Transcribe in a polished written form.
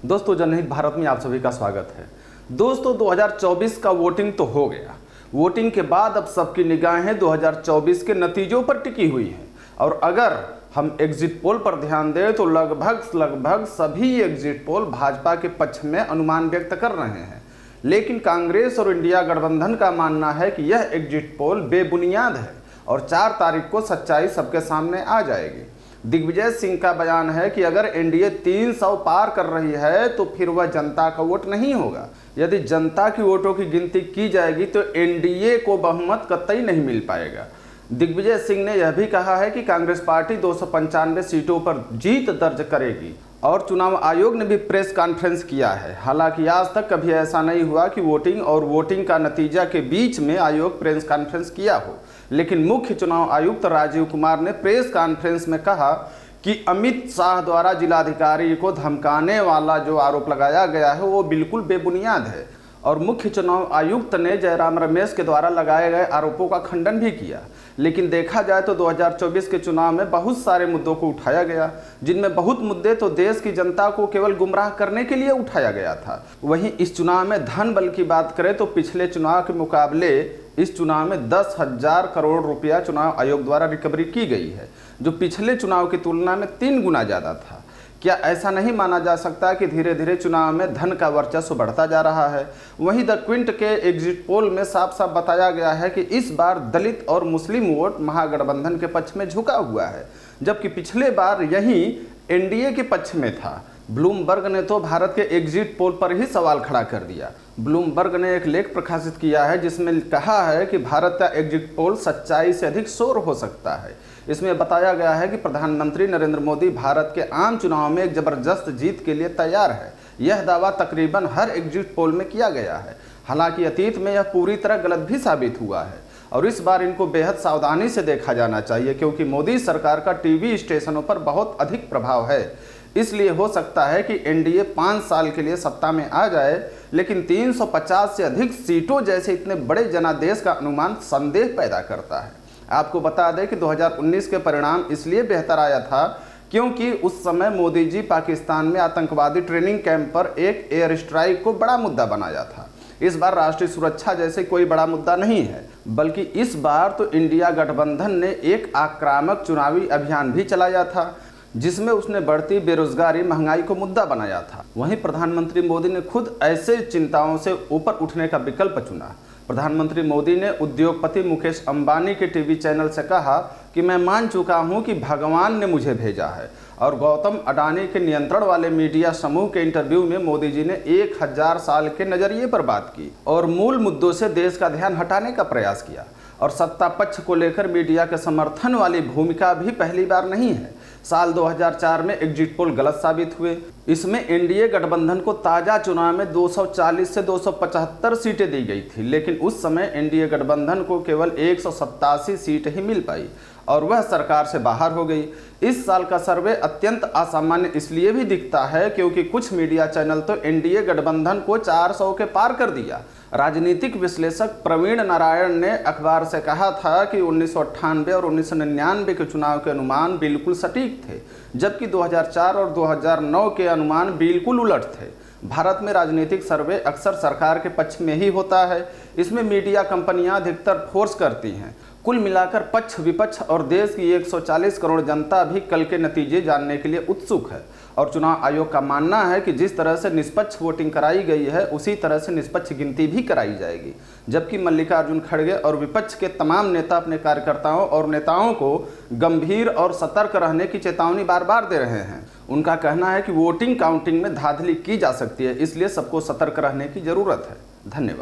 दोस्तों, जनहित भारत में आप सभी का स्वागत है। दोस्तों, 2024 का वोटिंग तो हो गया। वोटिंग के बाद अब सबकी निगाहें 2024 के नतीजों पर टिकी हुई हैं। और अगर हम एग्जिट पोल पर ध्यान दें तो लगभग सभी एग्जिट पोल भाजपा के पक्ष में अनुमान व्यक्त कर रहे हैं। लेकिन कांग्रेस और इंडिया गठबंधन का मानना है कि यह एग्जिट पोल बेबुनियाद है और 4 तारीख को सच्चाई सबके सामने आ जाएगी। दिग्विजय सिंह का बयान है कि अगर एनडीए 300 पार कर रही है तो फिर वह जनता का वोट नहीं होगा। यदि जनता की वोटों की गिनती की जाएगी तो एनडीए को बहुमत कतई नहीं मिल पाएगा। दिग्विजय सिंह ने यह भी कहा है कि कांग्रेस पार्टी 295 सीटों पर जीत दर्ज करेगी। और चुनाव आयोग ने भी प्रेस कॉन्फ्रेंस किया है। हालांकि आज तक कभी ऐसा नहीं हुआ कि वोटिंग का नतीजा के बीच में आयोग प्रेस कॉन्फ्रेंस किया हो। लेकिन मुख्य चुनाव आयुक्त राजीव कुमार ने प्रेस कॉन्फ्रेंस में कहा कि अमित शाह द्वारा जिलाधिकारी को धमकाने वाला जो आरोप लगाया गया है वो बिल्कुल बेबुनियाद है। और मुख्य चुनाव आयुक्त ने जयराम रमेश के द्वारा लगाए गए आरोपों का खंडन भी किया। लेकिन देखा जाए तो 2024 के चुनाव में बहुत सारे मुद्दों को उठाया गया, जिनमें बहुत मुद्दे तो देश की जनता को केवल गुमराह करने के लिए उठाया गया था। वहीं इस चुनाव में धन बल की बात करें तो पिछले चुनाव के मुकाबले इस चुनाव में 10,000 करोड़ रुपया चुनाव आयोग द्वारा रिकवरी की गई है, जो पिछले चुनाव की तुलना में 3 गुना ज़्यादा था। क्या ऐसा नहीं माना जा सकता कि धीरे धीरे चुनाव में धन का वर्चस्व बढ़ता जा रहा है? वहीं द क्विंट के एग्जिट पोल में साफ साफ बताया गया है कि इस बार दलित और मुस्लिम वोट महागठबंधन के पक्ष में झुका हुआ है, जबकि पिछले बार यही एनडीए के पक्ष में था। ब्लूमबर्ग ने तो भारत के एग्जिट पोल पर ही सवाल खड़ा कर दिया। ब्लूमबर्ग ने एक लेख प्रकाशित किया है जिसमें कहा है कि भारत का एग्जिट पोल सच्चाई से अधिक शोर हो सकता है। इसमें बताया गया है कि प्रधानमंत्री नरेंद्र मोदी भारत के आम चुनाव में एक जबरदस्त जीत के लिए तैयार है। यह दावा तकरीबन हर एग्जिट पोल में किया गया है। हालांकि अतीत में यह पूरी तरह गलत भी साबित हुआ है और इस बार इनको बेहद सावधानी से देखा जाना चाहिए, क्योंकि मोदी सरकार का टीवी स्टेशनों पर बहुत अधिक प्रभाव है। इसलिए हो सकता है कि एनडीए 5 साल के लिए सत्ता में आ जाए, लेकिन 350 से अधिक सीटों जैसे इतने बड़े जनादेश का अनुमान संदेह पैदा करता है। आपको बता दें कि 2019 के परिणाम इसलिए बेहतर आया था क्योंकि उस समय मोदी जी पाकिस्तान में आतंकवादी ट्रेनिंग कैंप पर एक एयर स्ट्राइक को बड़ा मुद्दा बनाया था। इस बार राष्ट्रीय सुरक्षा जैसे कोई बड़ा मुद्दा नहीं है, बल्कि इस बार तो इंडिया गठबंधन ने एक आक्रामक चुनावी अभियान भी चलाया था, जिसमें उसने बढ़ती बेरोजगारी, महंगाई को मुद्दा बनाया था। वहीं प्रधानमंत्री मोदी ने खुद ऐसे चिंताओं से ऊपर उठने का विकल्प चुना। प्रधानमंत्री मोदी ने उद्योगपति मुकेश अंबानी के टीवी चैनल से कहा कि मैं मान चुका हूं कि भगवान ने मुझे भेजा है। और गौतम अडानी के नियंत्रण वाले मीडिया समूह के इंटरव्यू में मोदी जी ने 1000 साल के नजरिए पर बात की और मूल मुद्दों से देश का ध्यान हटाने का प्रयास किया। और सत्ता पक्ष को लेकर मीडिया के समर्थन वाली भूमिका भी पहली बार नहीं है। साल 2004 में एग्जिट पोल गलत साबित हुए। इसमें एनडीए गठबंधन को ताज़ा चुनाव में 240 से 275 सीटें दी गई थी, लेकिन उस समय एनडीए गठबंधन को केवल 187 सीट ही मिल पाई और वह सरकार से बाहर हो गई। इस साल का सर्वे अत्यंत असामान्य इसलिए भी दिखता है क्योंकि कुछ मीडिया चैनल तो एनडीए गठबंधन को 400 के पार कर दिया। राजनीतिक विश्लेषक प्रवीण नारायण ने अखबार से कहा था कि 1998 और 1999 के चुनाव के अनुमान बिल्कुल सटीक थे, जबकि 2004 और 2009 के अनुमान बिल्कुल उलट थे। भारत में राजनीतिक सर्वे अक्सर सरकार के पक्ष में ही होता है। इसमें मीडिया कंपनियां अधिकतर फोर्स करती हैं। कुल मिलाकर पक्ष विपक्ष और देश की 140 करोड़ जनता भी कल के नतीजे जानने के लिए उत्सुक है। और चुनाव आयोग का मानना है कि जिस तरह से निष्पक्ष वोटिंग कराई गई है उसी तरह से निष्पक्ष गिनती भी कराई जाएगी। जबकि मल्लिकार्जुन खड़गे और विपक्ष के तमाम नेता अपने कार्यकर्ताओं और नेताओं को गंभीर और सतर्क रहने की चेतावनी बार बार दे रहे हैं। उनका कहना है कि वोटिंग काउंटिंग में धांधली की जा सकती है, इसलिए सबको सतर्क रहने की जरूरत है। धन्यवाद।